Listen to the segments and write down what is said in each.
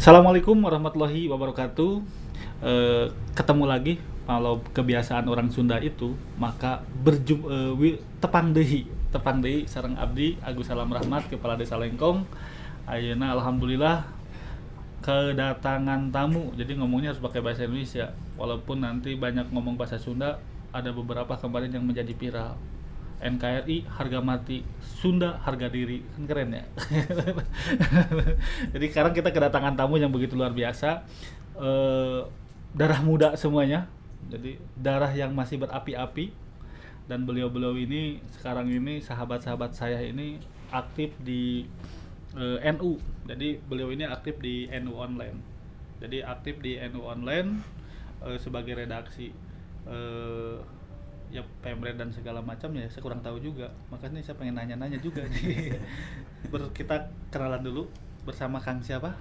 Assalamualaikum warahmatullahi wabarakatuh. Ketemu lagi. Kalau kebiasaan orang Sunda itu maka tepang deui sareng abdi Agus Salam Rahmat kepala Desa Lengkong. Ayeuna alhamdulillah kedatangan tamu. Jadi ngomongnya harus pakai bahasa Indonesia. Walaupun nanti banyak ngomong bahasa Sunda, ada beberapa kemarin yang menjadi viral. NKRI harga mati, Sunda harga diri, kan keren ya. Jadi sekarang kita kedatangan tamu yang begitu luar biasa. Eh, Darah muda semuanya, jadi darah yang masih berapi-api. Dan beliau-beliau ini sekarang ini sahabat-sahabat saya ini aktif di NU. Jadi beliau ini aktif di NU Online. Jadi aktif di NU Online sebagai redaksi. Eh, Ya pemret dan segala macam ya saya kurang tahu juga, makanya saya pengen nanya-nanya juga nih. Kita kenalan dulu bersama Kang siapa?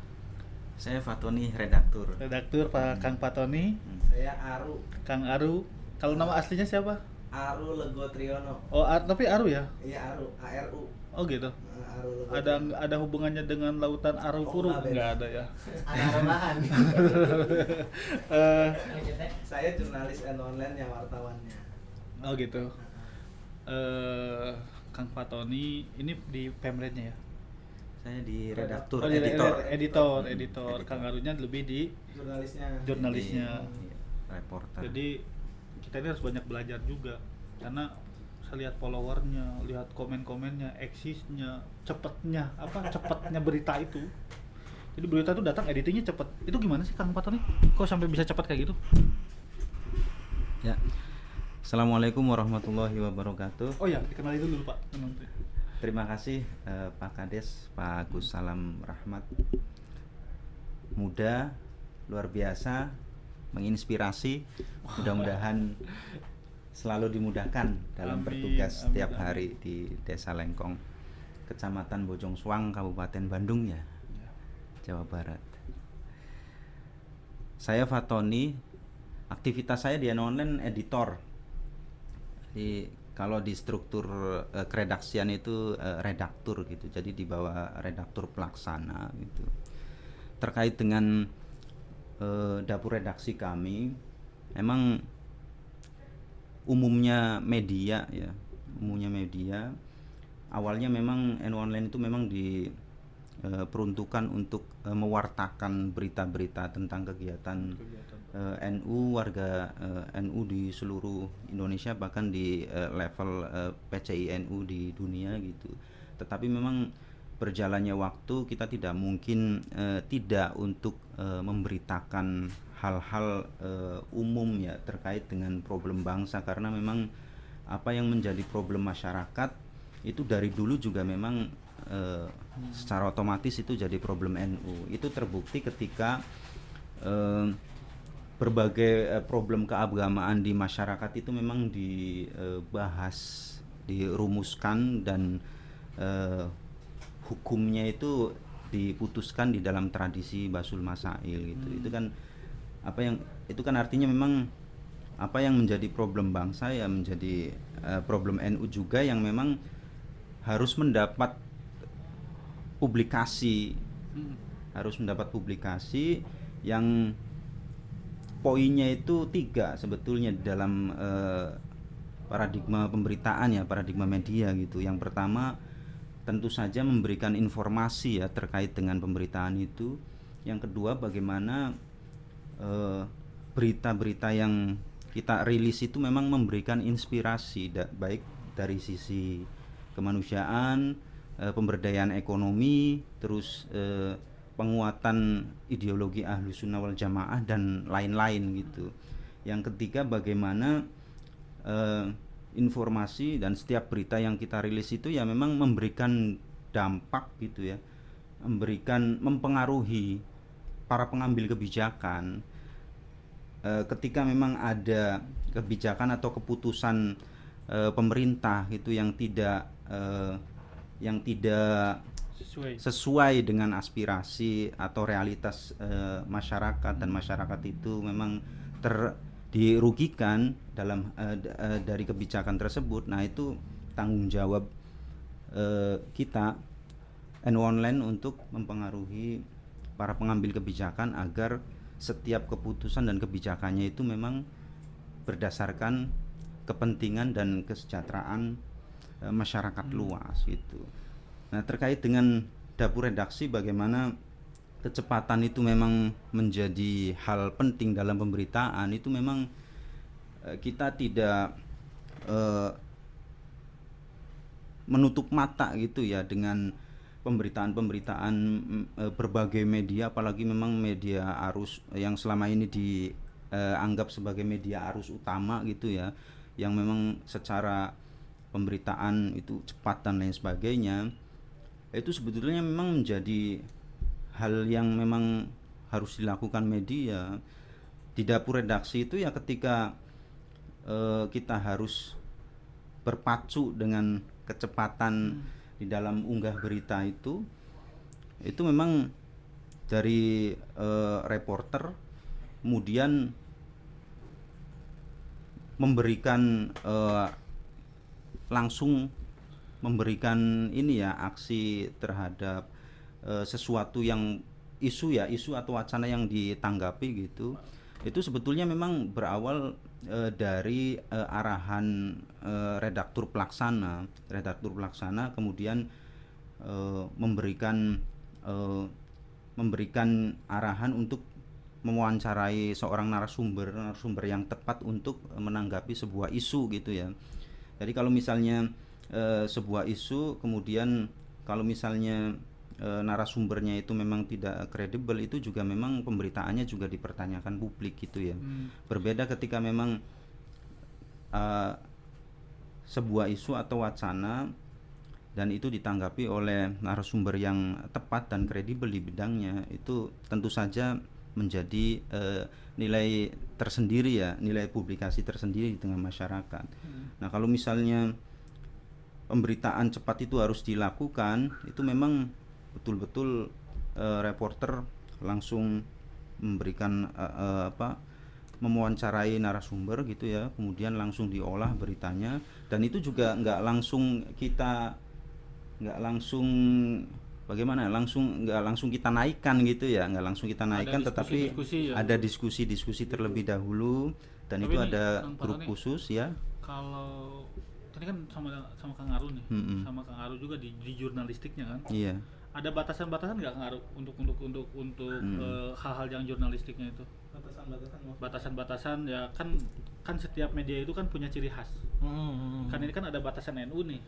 Saya Fatoni, redaktur. Redaktur Pak Kang Patoni. Saya Aru, Kang Aru. Kalau nama aslinya siapa? Aru Lego Triyono. Oh tapi Aru ya. Iya Aru, ARU. Oh gitu. Aru Lego. Ada hubungannya dengan lautan Aru Puru? Nggak ada ya. Ada rebahan. Eh, Saya jurnalis online yang wartawannya. oh gitu. Kang Patoni ini di pemretnya ya. Saya di redaktur, Oh, di editor. editor. Kang Arunya lebih di Jurnalisnya. jurnalisnya. Reporter. Jadi kita ini harus banyak belajar juga, karena saya lihat followernya, lihat komen-komennya, eksisnya, cepetnya berita itu. Jadi berita itu datang editingnya cepet. Itu gimana sih Kang Patoni? Kok sampai bisa cepat kayak gitu? Ya. Assalamualaikum warahmatullahi wabarakatuh. Oh ya, dikenalin dulu Pak. Terima kasih Pak Kades, Pak Agus Salam Rahmat. Muda, luar biasa, menginspirasi. Mudah-mudahan selalu dimudahkan dalam Amin, bertugas amin, setiap amin. hari di Desa Lengkong, Kecamatan Bojong Soang, Kabupaten Bandung ya, Jawa Barat. Saya Fatoni, aktivitas saya di online editor. Jadi kalau di struktur keredaksian itu redaktur gitu. Jadi di bawah redaktur pelaksana gitu. Terkait dengan dapur redaksi kami, emang umumnya media ya. Umumnya media awalnya memang NU Online itu memang diperuntukkan untuk mewartakan berita-berita tentang kegiatan NU, warga NU di seluruh Indonesia, bahkan di level PCI NU di dunia gitu. Tetapi memang berjalannya waktu kita tidak mungkin tidak untuk memberitakan hal-hal umum ya terkait dengan problem bangsa, karena memang apa yang menjadi problem masyarakat itu dari dulu juga memang secara otomatis itu jadi problem NU. Itu terbukti ketika berbagai problem keagamaan di masyarakat itu memang dibahas, dirumuskan, dan hukumnya itu diputuskan di dalam tradisi Basul Masail gitu. Itu kan artinya memang apa yang menjadi problem bangsa ya menjadi problem NU juga, yang memang harus mendapat publikasi, yang poinnya itu 3 sebetulnya dalam paradigma pemberitaan ya, paradigma media gitu. Yang pertama tentu saja memberikan informasi ya terkait dengan pemberitaan itu. Yang kedua bagaimana berita-berita yang kita rilis itu memang memberikan inspirasi baik dari sisi kemanusiaan, pemberdayaan ekonomi, terus penguatan ideologi Ahlus Sunnah wal Jamaah dan lain-lain gitu. Yang ketiga bagaimana informasi dan setiap berita yang kita rilis itu ya memang memberikan dampak gitu ya, mempengaruhi para pengambil kebijakan. Ketika memang ada kebijakan atau keputusan pemerintah itu yang tidak sesuai dengan aspirasi atau realitas masyarakat, dan masyarakat itu memang dirugikan dari kebijakan tersebut. Nah, itu tanggung jawab kita NU Online untuk mempengaruhi para pengambil kebijakan agar setiap keputusan dan kebijakannya itu memang berdasarkan kepentingan dan kesejahteraan masyarakat luas gitu. Nah, terkait dengan dapur redaksi, bagaimana kecepatan itu memang menjadi hal penting dalam pemberitaan, itu memang kita tidak menutup mata gitu ya dengan pemberitaan-pemberitaan berbagai media, apalagi memang media arus yang selama ini dianggap sebagai media arus utama gitu ya, yang memang secara pemberitaan itu cepat dan lain sebagainya. Itu sebetulnya memang menjadi hal yang memang harus dilakukan media di dapur redaksi itu ya, ketika kita harus berpacu dengan kecepatan di dalam unggah berita itu memang dari reporter kemudian memberikan langsung memberikan ini ya, aksi terhadap sesuatu yang isu atau wacana yang ditanggapi gitu. Itu sebetulnya memang berawal dari arahan redaktur pelaksana kemudian memberikan arahan untuk mewawancarai seorang narasumber yang tepat untuk menanggapi sebuah isu gitu ya. Jadi kalau misalnya sebuah isu kemudian kalau misalnya narasumbernya itu memang tidak kredibel, itu juga memang pemberitaannya juga dipertanyakan publik gitu ya. Berbeda ketika memang sebuah isu atau wacana dan itu ditanggapi oleh narasumber yang tepat dan kredibel di bidangnya, itu tentu saja menjadi nilai tersendiri ya, nilai publikasi tersendiri di tengah masyarakat. Nah, kalau misalnya pemberitaan cepat itu harus dilakukan, itu memang betul-betul reporter langsung memberikan mewawancarai narasumber gitu ya, kemudian langsung diolah beritanya, dan itu juga nggak langsung kita naikkan gitu ya, nggak langsung kita naikkan, tetapi ya, ada diskusi terlebih dahulu, dan tapi itu ini, ada Kang grup Faroni, khusus ya. Kalau tadi kan sama Kang Aru nih, sama Kang Aru juga di jurnalistiknya kan. Iya. Ada batasan-batasan nggak Kang Aru untuk hal-hal yang jurnalistiknya itu? Batasan-batasan ya, kan setiap media itu kan punya ciri khas. Kan ini kan ada batasan NU nih.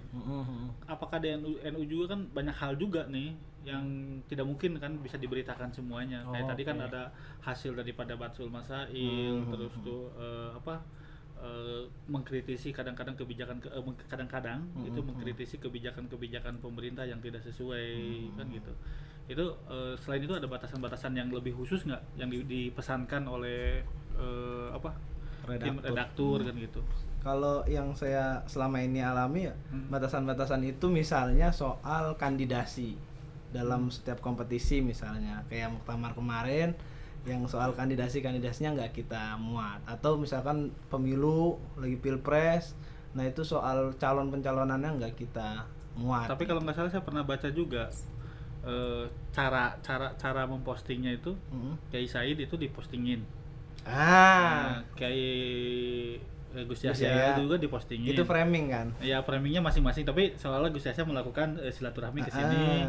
Apakah di NU juga kan banyak hal juga nih yang tidak mungkin kan bisa diberitakan semuanya. Kayak tadi kan ada hasil daripada Batsul Masail, terus tuh mengkritisi kadang-kadang kebijakan itu mengkritisi kebijakan pemerintah yang tidak sesuai kan gitu. Itu selain itu ada batasan-batasan yang lebih khusus nggak yang dipesankan oleh tim redaktur kan gitu. Kalau yang saya selama ini alami ya, batasan-batasan itu misalnya soal kandidasi dalam setiap kompetisi, misalnya kayak muktamar kemarin yang soal kandidasinya nggak kita muat, atau misalkan pemilu lagi pilpres, nah itu soal calon pencalonannya nggak kita muat. Tapi kalau nggak salah saya pernah baca juga cara mempostingnya itu Kiai Said itu dipostingin, Kiai Gus Yahya juga dipostingin. Itu framing kan? Ya, framingnya masing-masing, tapi seolah Gus Yahya melakukan silaturahmi ke sini,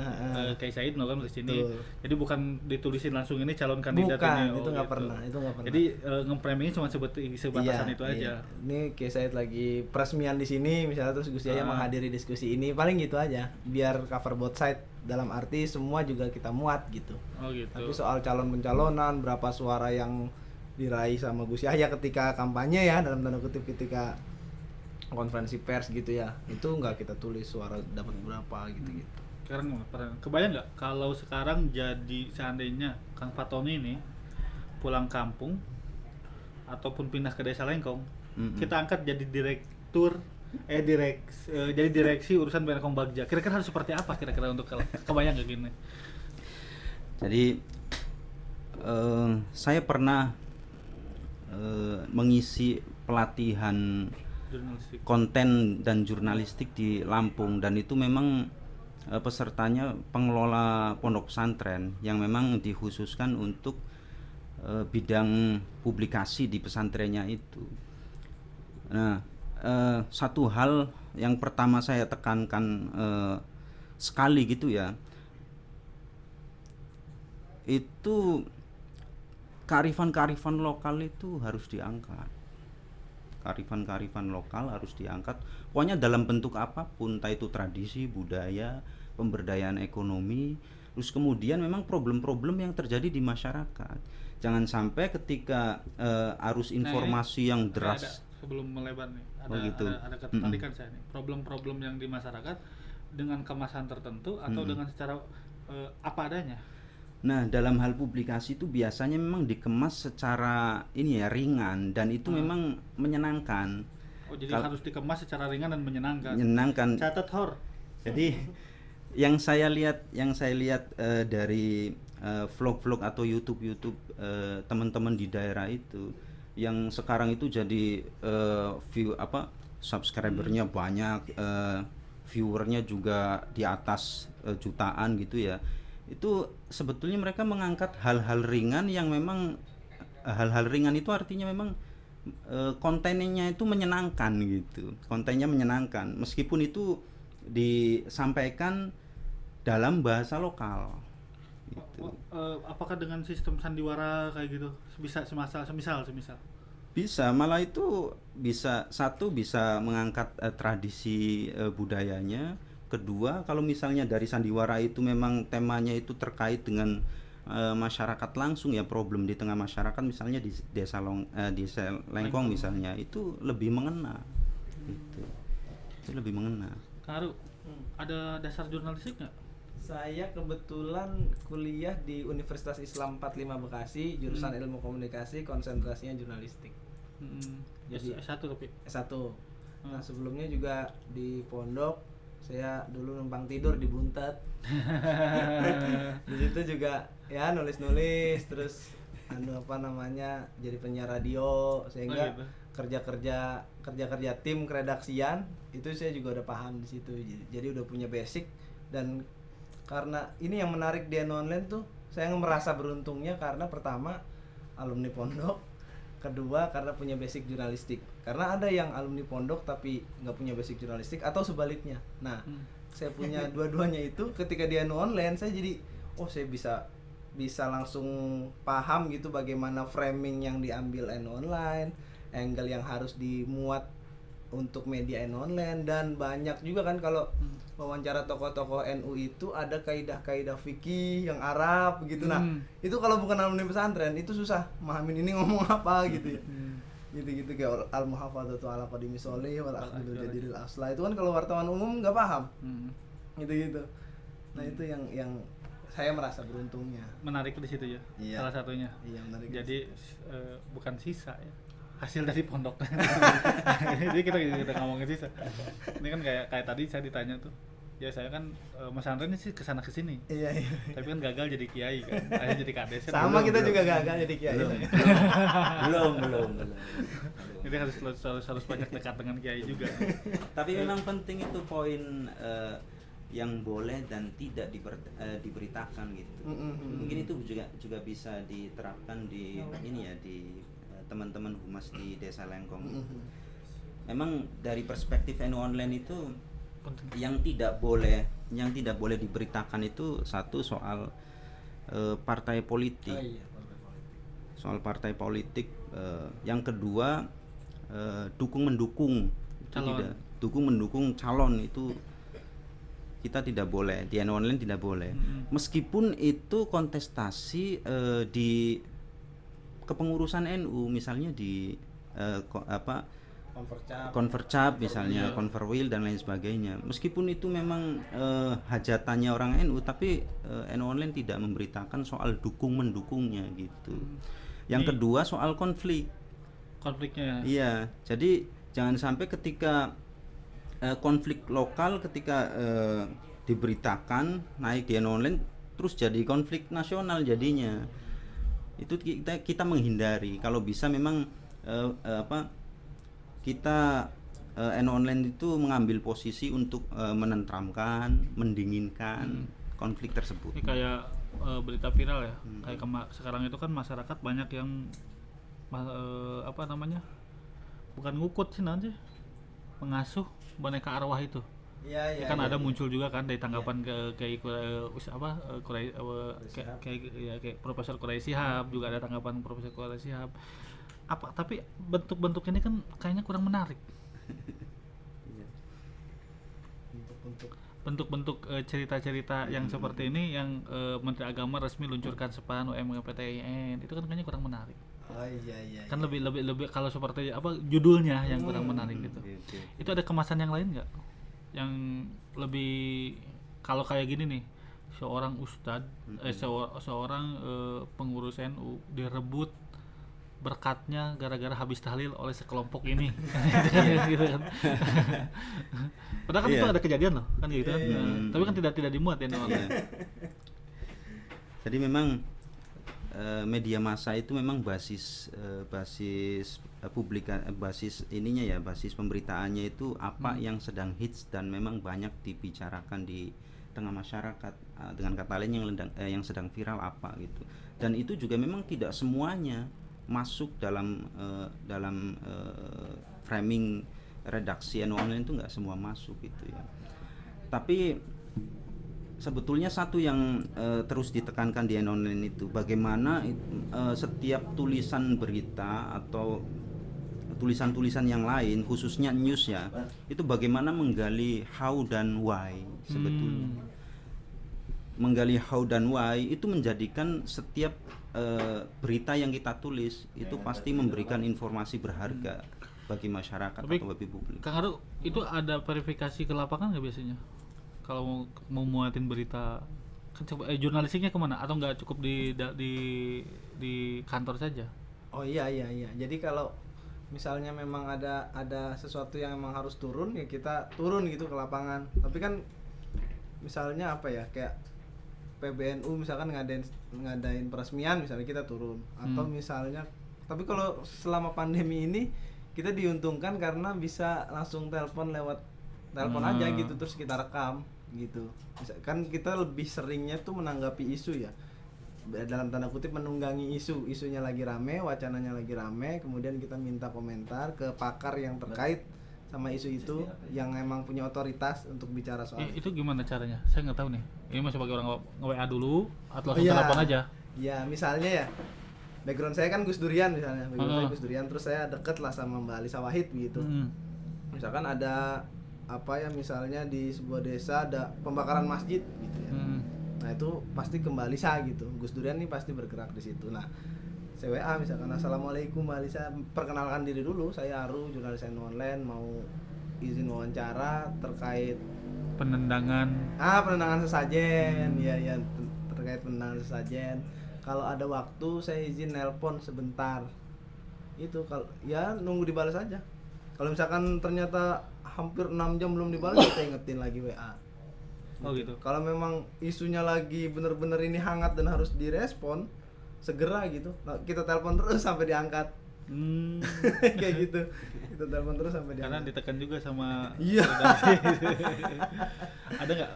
Kiai Said melakukan ke sini. Jadi bukan ditulisin langsung ini calon kandidat ini. Itu nggak pernah. Jadi nge-framingnya cuma sebatasan itu aja. Ini Kiai Said lagi peresmian di sini misalnya, terus Gus Yahya menghadiri diskusi ini, paling gitu aja. Biar cover both side, dalam arti semua juga kita muat gitu. Oh gitu. Tapi soal calon pencalonan, berapa suara yang diraih sama Gus Yahya ketika kampanye ya, dalam tanda kutip, ketika konferensi pers gitu ya, itu nggak kita tulis suara dapat berapa gitu. Sekarang kebayang nggak kalau sekarang jadi seandainya Kang Fatoni ini pulang kampung ataupun pindah ke desa Lengkong, kita angkat jadi jadi direksi urusan Berakong Bagja, kira-kira harus seperti apa kira-kira untuk kebayang nggak gini? Jadi saya pernah mengisi pelatihan konten dan jurnalistik di Lampung, dan itu memang pesertanya pengelola pondok pesantren yang memang dikhususkan untuk bidang publikasi di pesantrennya itu. Nah, satu hal yang pertama saya tekankan sekali gitu ya, itu kearifan-kearifan lokal itu harus diangkat. Kearifan-kearifan lokal harus diangkat. Pokoknya dalam bentuk apapun, entah itu tradisi, budaya, pemberdayaan ekonomi, terus kemudian memang problem-problem yang terjadi di masyarakat. Jangan sampai ketika arus informasi yang deras. Sebelum melebar nih, ada Mm-mm. ketertarikan saya nih. Problem-problem yang di masyarakat dengan kemasan tertentu atau dengan secara apa adanya. Nah, dalam hal publikasi itu biasanya memang dikemas secara ini ya, ringan, dan itu memang menyenangkan. Oh, jadi harus dikemas secara ringan dan menyenangkan. Menyenangkan. Catat Hor. Jadi yang saya lihat dari vlog-vlog atau YouTube teman-teman di daerah itu, yang sekarang itu jadi subscribernya banyak, viewernya juga di atas jutaan gitu ya. Itu sebetulnya mereka mengangkat hal-hal ringan yang memang hal-hal ringan itu artinya memang kontennya itu menyenangkan gitu. Kontennya menyenangkan meskipun itu disampaikan dalam bahasa lokal gitu. Apakah dengan sistem sandiwara kayak gitu semisal Bisa, malah itu bisa mengangkat tradisi budayanya. Kedua, kalau misalnya dari sandiwara itu memang temanya itu terkait dengan masyarakat langsung ya, problem di tengah masyarakat, misalnya di desa Lengkong misalnya, itu lebih mengena gitu. Itu lebih mengena. Karu, ada dasar jurnalistik nggak? Saya kebetulan kuliah di Universitas Islam 45 Bekasi, jurusan Ilmu Komunikasi, konsentrasinya jurnalistik. Jadi S1 tapi S1. Nah, sebelumnya juga di pondok saya dulu numpang tidur di Buntet. Di situ juga ya nulis-nulis, terus jadi penyiar radio, sehingga kerja tim keredaksian itu saya juga udah paham di situ. Jadi udah punya basic, dan karena ini yang menarik di online tuh, saya merasa beruntungnya karena pertama alumni pondok, kedua karena punya basic jurnalistik. Karena ada yang alumni pondok tapi nggak punya basic jurnalistik, atau sebaliknya. Nah, saya punya dua-duanya itu. Ketika di online saya jadi saya bisa langsung paham gitu bagaimana framing yang diambil online, angle yang harus dimuat untuk media online. Dan banyak juga kan kalau wawancara tokoh-tokoh NU itu ada kaidah-kaidah fikih yang Arab gitu. Nah, itu kalau bukan alumni pesantren itu susah mahamin ini ngomong apa gitu ya. Gitu-gitu kayak al-muhafadzatu ala qadimi sholih wal akhdhu bil jadidil asla. Itu kan kalau wartawan umum nggak paham. Gitu-gitu. Nah, itu yang saya merasa beruntungnya. Menarik di situ ya. Iya. Salah satunya. Iya, menarik. Jadi bukan sisa ya, hasil dari pondok. Jadi kita ngomongin sisa. Ini kan kayak tadi saya ditanya tuh, ya saya kan pesantren sih kesana kesini. Iya. Tapi kan gagal jadi kiai kan, akhirnya jadi kades. Sama kita juga gagal jadi kiai. Belum. Jadi harus banyak dekat dengan kiai juga. Tapi memang penting itu poin yang boleh dan tidak diberitakan gitu. Mungkin itu juga bisa diterapkan di di teman-teman humas di Desa Lengkong. Memang dari perspektif NU online itu yang tidak boleh diberitakan itu satu soal partai politik. Soal partai politik. Yang kedua dukung-mendukung. Dukung-mendukung calon itu kita tidak boleh, di NU online tidak boleh. Meskipun itu kontestasi di kepengurusan NU, misalnya di Konvercap misalnya, Konverwil dan lain sebagainya. Meskipun itu memang hajatannya orang NU, tapi NU online tidak memberitakan soal dukung-mendukungnya gitu. Yang kedua soal konfliknya. Iya, jadi jangan sampai ketika konflik lokal ketika diberitakan naik di online terus jadi konflik nasional jadinya. Itu kita menghindari. Kalau bisa memang kita Online itu mengambil posisi untuk menenteramkan, mendinginkan konflik tersebut. Ini kayak berita viral ya. Kayak sekarang itu kan masyarakat banyak yang apa namanya? Bukan ngukut sih nanti. Mengasuh boneka arwah itu. Iya, Ya kan ada muncul juga kan dari tanggapan kayak kayak Profesor Quraisy Shihab, juga ada tanggapan Profesor Quraisy Shihab. Tapi bentuk-bentuk ini kan kayaknya kurang menarik. Bentuk-bentuk cerita-cerita yang seperti ini yang Menteri Agama resmi luncurkan sepan UMPTN itu kan kayaknya kurang menarik. Oh iya. Kan lebih kalau seperti apa judulnya yang kurang menarik gitu. Itu ada kemasan yang lain nggak? Yang lebih kalau kayak gini nih, seorang ustadz seorang pengurus NU direbut berkatnya gara-gara habis tahlil oleh sekelompok ini. Gitu kan. Padahal kan itu ada kejadian loh, kan gitu kan. Tapi kan tidak dimuat ya. Jadi memang media massa itu memang basis ininya ya, basis pemberitaannya itu apa yang sedang hits dan memang banyak dibicarakan di tengah masyarakat, dengan kata lain yang sedang viral apa gitu. Dan itu juga memang tidak semuanya masuk dalam framing redaksi online itu, nggak semua masuk gitu ya. Tapi sebetulnya satu yang terus ditekankan di online itu bagaimana setiap tulisan berita atau tulisan-tulisan yang lain, khususnya news ya, itu bagaimana menggali how dan why sebetulnya. Menggali how dan why itu menjadikan setiap berita yang kita tulis itu pasti memberikan informasi berharga bagi masyarakat. Tapi, atau bagi publik. Kang Haru, itu ada verifikasi ke lapangan nggak biasanya? Kalau mau muatin berita, kan jurnalistiknya kemana? Atau nggak cukup di kantor saja? Oh iya. Jadi kalau misalnya memang ada sesuatu yang memang harus turun, ya kita turun gitu ke lapangan. Tapi kan misalnya apa ya, kayak PBNU misalkan ngadain peresmian, misalnya kita turun. Atau misalnya, tapi kalau selama pandemi ini kita diuntungkan karena bisa langsung telepon aja gitu, terus kita rekam gitu. Kan kita lebih seringnya tuh menanggapi isu ya, dalam tanda kutip menunggangi isunya lagi rame, wacananya lagi rame, kemudian kita minta komentar ke pakar yang terkait sama isu itu, yang emang punya otoritas untuk bicara soal itu. Gimana caranya? Saya nggak tahu nih. Ini masih sebagai orang nge-WA dulu atau langsung telepon aja? Ya misalnya ya, background saya kan Gus Durian misalnya, saya Gus Durian, terus saya deket lah sama Mbak Alisa Wahid gitu. Misalkan ada apa ya, misalnya di sebuah desa ada pembakaran masjid gitu ya. Nah itu pasti ke Mbak Alisa gitu. Gus Durian nih pasti bergerak di situ. Nah, saya WA misalkan, assalamualaikum Mbak Alisa, perkenalkan diri dulu, saya Aru, jurnalis online, mau izin wawancara terkait penendangan sesajen. Ya terkait penendangan sesajen. Kalau ada waktu saya izin nelpon sebentar. Itu kalau ya nunggu dibalas aja. Kalau misalkan ternyata hampir 6 jam belum dibalas, kita ingetin lagi WA. Oh gitu. Kalau memang isunya lagi bener-bener ini hangat dan harus direspon segera gitu, kita telepon terus sampai diangkat. Kayak gitu. Kita telepon terus sampai diangkat. Karena ditekan juga sama iya. Ada nggak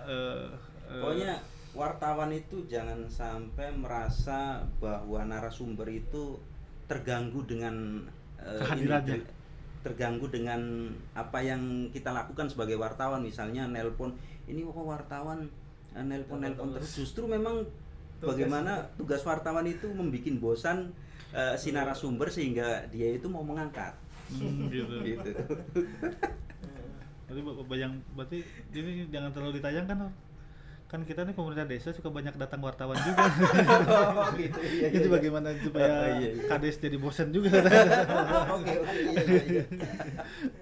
Pokoknya wartawan itu jangan sampai merasa bahwa narasumber itu terganggu dengan kehadirannya, terganggu dengan apa yang kita lakukan sebagai wartawan. Misalnya nelpon, ini kok wartawan nelpon terus. Justru memang bagaimana tugas wartawan itu membuat bosan si narasumber sehingga dia itu mau mengangkat. Gitu. Berarti ini jangan terlalu ditayangkan, kan kita nih pemerintah desa suka banyak datang wartawan juga. Gitu. Iya. Itu bagaimana supaya kades jadi bosan juga.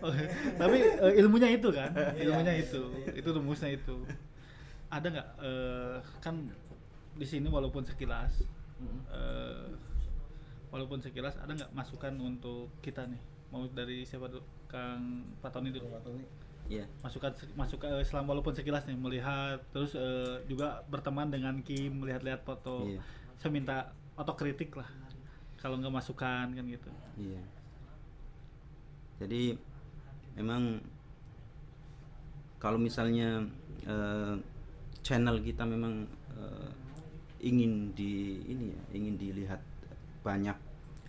Oke. Tapi ilmunya itu kan, itu rumusnya itu. Ada nggak kan di sini walaupun sekilas ada nggak masukan untuk kita nih, mau dari siapa dulu? Kang Patoni dulu. Iya. Masukan selama walaupun sekilas nih melihat, terus juga berteman dengan Kim, melihat-lihat foto. Iya. Saya minta otokritik lah kalau nggak masukan kan gitu. Iya. Jadi memang kalau misalnya channel kita memang ingin ingin dilihat banyak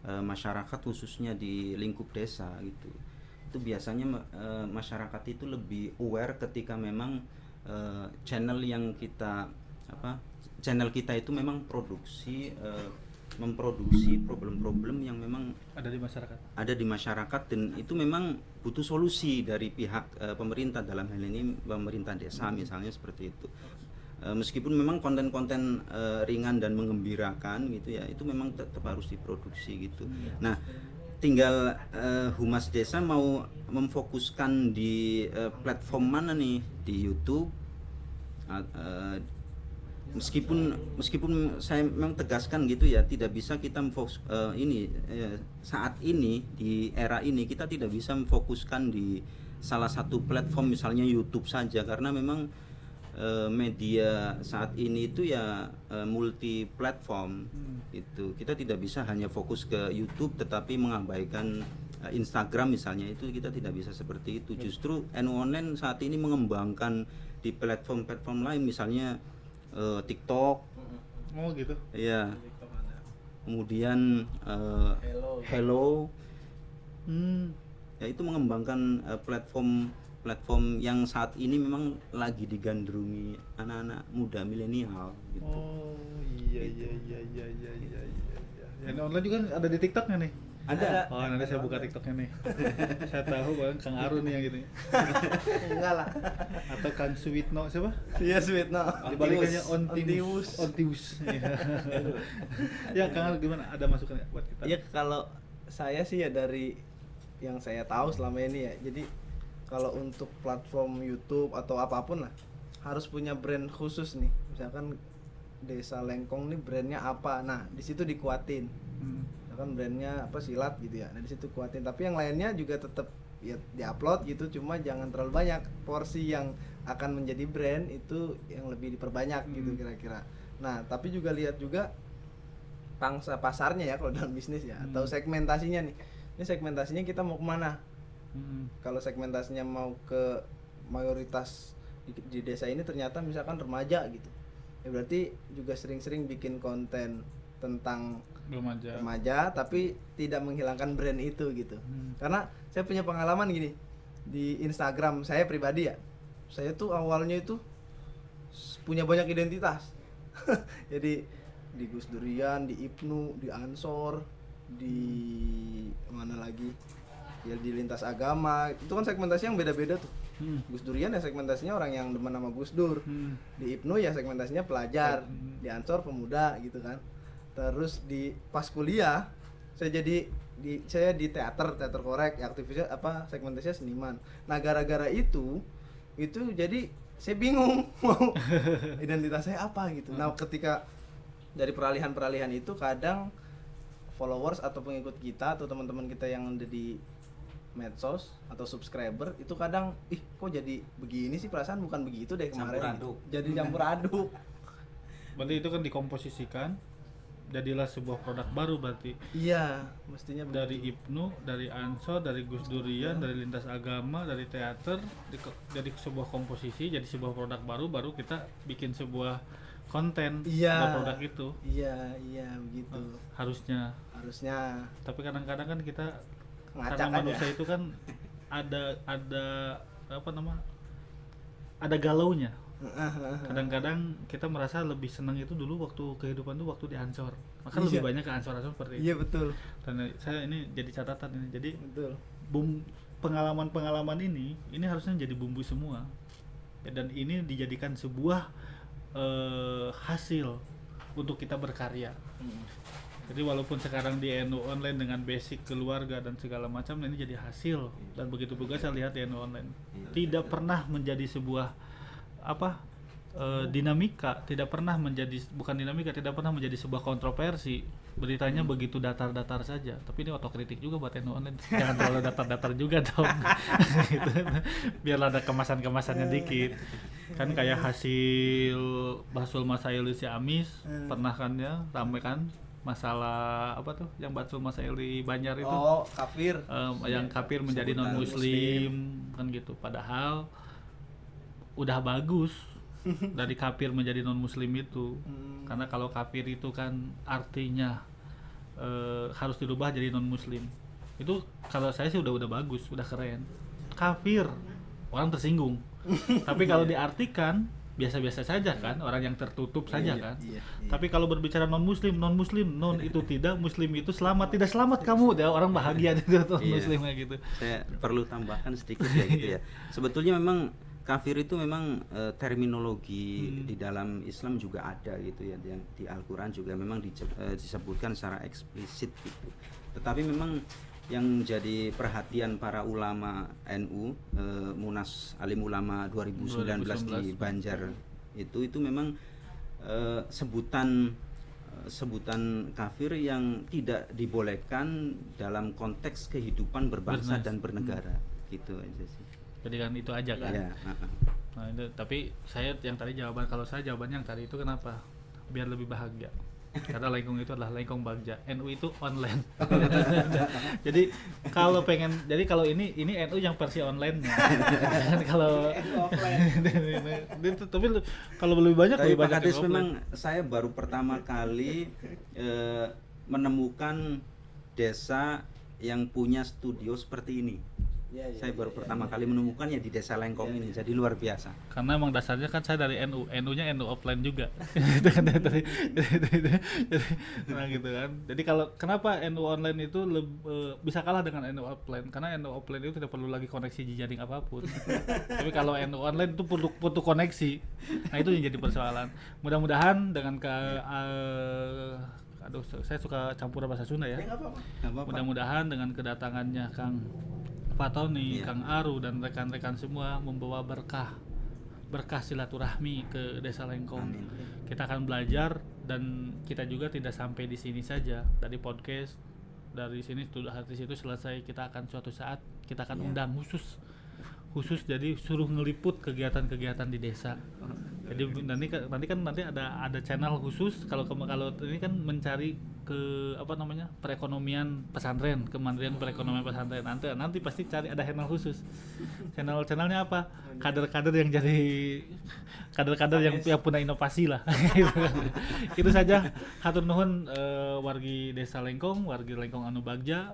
masyarakat, khususnya di lingkup desa gitu, itu biasanya masyarakat itu lebih aware ketika memang channel kita itu memang memproduksi problem-problem yang memang ada di masyarakat dan itu memang butuh solusi dari pihak pemerintah, dalam hal ini pemerintah desa misalnya seperti itu. Meskipun memang konten-konten ringan dan menggembirakan gitu ya, itu memang tetap harus diproduksi gitu. Nah, tinggal Humas Desa mau memfokuskan di platform mana nih, di YouTube. Meskipun saya memang tegaskan gitu ya, tidak bisa kita saat ini di era ini kita tidak bisa memfokuskan di salah satu platform misalnya YouTube saja, karena memang media saat ini itu ya multi platform itu. Kita tidak bisa hanya fokus ke YouTube tetapi mengabaikan Instagram misalnya, itu kita tidak bisa seperti itu. Justru Online saat ini mengembangkan di platform-platform lain, misalnya TikTok. Oh gitu. Iya. Kemudian Hello. Ya, itu mengembangkan platform yang saat ini memang lagi digandrungi anak-anak muda milenial gitu. Oh iya. Yang online juga ada di TikToknya nih. Ada. Oh, nanti saya buka TikToknya nih. Saya tahu Bang Kang Arun nih yang gitu. Enggak lah. Atau Kang Suwitno siapa? Iya, Sweetno. Dibalikannya Ontimus. Iya. Ya, Kang Arun gimana? Ada masukan buat kita? Ya kalau saya sih ya dari yang saya tahu selama ini ya. Jadi kalau untuk platform YouTube atau apapun lah harus punya brand khusus nih. Misalkan Desa Lengkong nih brandnya apa? Nah, di situ dikuatin. Kan brandnya apa, silat gitu ya. Nah, di situ kuatin. Tapi yang lainnya juga tetap ya diupload gitu, cuma jangan terlalu banyak. Porsi yang akan menjadi brand itu yang lebih diperbanyak gitu kira-kira. Nah, tapi juga lihat juga pangsa pasarnya ya kalau dalam bisnis ya, atau segmentasinya nih. Ini segmentasinya kita mau kemana? Kalau segmentasinya mau ke mayoritas di desa ini ternyata misalkan remaja gitu, ya berarti juga sering-sering bikin konten tentang remaja tapi tidak menghilangkan brand itu gitu. Karena saya punya pengalaman gini di Instagram saya pribadi ya, saya tuh awalnya itu punya banyak identitas. Jadi di Gus Durian, di Ibnu, di Ansor, di mana lagi ya, di lintas agama. Itu kan segmentasi yang beda-beda tuh. Gus Durian ya segmentasinya orang yang demen sama Gus Dur. Di Ibnu ya segmentasinya pelajar. Di Ansor pemuda gitu kan. Terus di pas kuliah saya di teater korek ya, aktivisnya apa, segmentasinya seniman. Nah, gara-gara itu jadi saya bingung mau identitas saya apa gitu. Nah, ketika dari peralihan itu kadang followers atau pengikut kita atau teman-teman kita yang ada di medsos atau subscriber itu kadang kok jadi begini sih, perasaan bukan begitu deh kemarin. Jadi campur aduk. Berarti itu kan dikomposisikan, jadilah sebuah produk baru berarti. Iya, mestinya dari Ibnu, dari Ansor, dari Gus Durian, dari lintas agama, dari teater, jadi sebuah komposisi, jadi sebuah produk baru kita bikin sebuah konten produk itu. Iya begitu. Harusnya. Tapi kadang-kadang kan kita karena manusia itu kan ada galaunya. Kadang-kadang kita merasa lebih senang itu dulu waktu kehidupan tuh waktu di Ansor. Maka lebih banyak ke Ansor seperti itu. Iya betul. Dan saya ini jadi catatan ini. Jadi betul. Pengalaman ini harusnya jadi bumbu semua. Dan ini dijadikan sebuah hasil untuk kita berkarya. Jadi walaupun sekarang di NU Online dengan basic keluarga dan segala macam, ini jadi hasil. Dan begitu juga saya lihat di NU Online tidak pernah menjadi sebuah dinamika, tidak pernah menjadi sebuah kontroversi. Beritanya begitu datar-datar saja. Tapi ini otokritik juga buat NU Online, jangan terlalu datar-datar juga dong. Gitu. Biar ada kemasan-kemasannya dikit. Kan kayak hasil Basul Masail si Amis pernah kan ya ramai kan masalah apa tuh yang Batsul Masail di Banjar itu. Oh, kafir. Yang kafir menjadi sebutan non muslim kan gitu, padahal udah bagus dari kafir menjadi non muslim itu. Karena kalau kafir itu kan artinya harus dirubah jadi non muslim. Itu kalau saya sih udah bagus, udah keren. Kafir orang tersinggung. Tapi kalau diartikan biasa-biasa saja kan, orang yang tertutup saja kan. Tapi kalau berbicara non muslim, non itu tidak, muslim itu selamat, tidak selamat kamu, ya orang bahagia itu non muslim kayak gitu. Saya perlu tambahkan sedikit ya gitu ya. Sebetulnya memang kafir itu memang terminologi di dalam Islam juga ada gitu ya, yang di Al-Qur'an juga memang disebutkan secara eksplisit gitu. Tetapi memang yang menjadi perhatian para ulama NU, Munas Alim Ulama 2019 di Banjar itu memang sebutan kafir yang tidak dibolehkan dalam konteks kehidupan berbangsa dan bernegara. Gitu aja sih. Jadi kan itu aja kan. Ya, Nah, itu, tapi saya yang tadi kalau saya jawabannya yang tadi itu kenapa? Biar lebih bahagia. Karena Lengkong itu adalah Lengkong Bagja, NU itu online. Jadi kalau ini NU yang versi online-nya. Kalau tapi kalau lebih banyak Tapi lebih Pak banyak Kades, yang memang offline. saya baru pertama kali menemukan desa yang punya studio seperti ini. Saya baru pertama kali menemukannya di Desa Lengkong ini, jadi luar biasa. Karena emang dasarnya kan saya dari NU-nya NU offline juga. Nah gitu kan. Jadi kalau kenapa NU online itu bisa kalah dengan NU offline? Karena NU offline itu tidak perlu lagi koneksi jejaring apapun. Tapi kalau NU online itu butuh koneksi. Nah itu yang jadi persoalan. Mudah-mudahan dengan saya suka campur bahasa Sunda ya. Nggak apa-apa. Mudah-mudahan dengan kedatangannya Kang Pak Tony, Kang Aru dan rekan-rekan semua membawa berkah silaturahmi ke Desa Lengkong. Amin. Kita akan belajar dan kita juga tidak sampai di sini saja dari podcast. Dari sini sudah artis itu selesai, kita akan suatu saat kita akan undang khusus jadi suruh ngeliput kegiatan-kegiatan di desa. Jadi nanti ada channel khusus kalau ini kan mencari perekonomian pesantren, kemandirian perekonomian pesantren. Nanti pasti cari ada channel khusus. Channelnya apa? Kader-kader yang jadi kader-kader yang punya inovasi lah. Itu saja. Hatur nuhun wargi Desa Lengkong, wargi Lengkong Anu Bagja.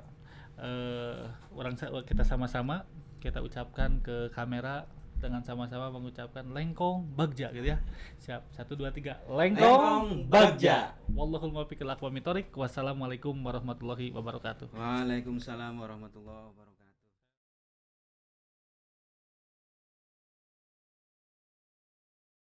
Kita sama-sama kita ucapkan ke kamera dengan sama-sama mengucapkan Lengkong Bagja gitu ya. Siap. 1 2 3. Lengkong Bagja. Wallahul muwaffiq ila aqwamit thoriq. Wassalamualaikum warahmatullahi wabarakatuh. Waalaikumsalam warahmatullahi wabarakatuh.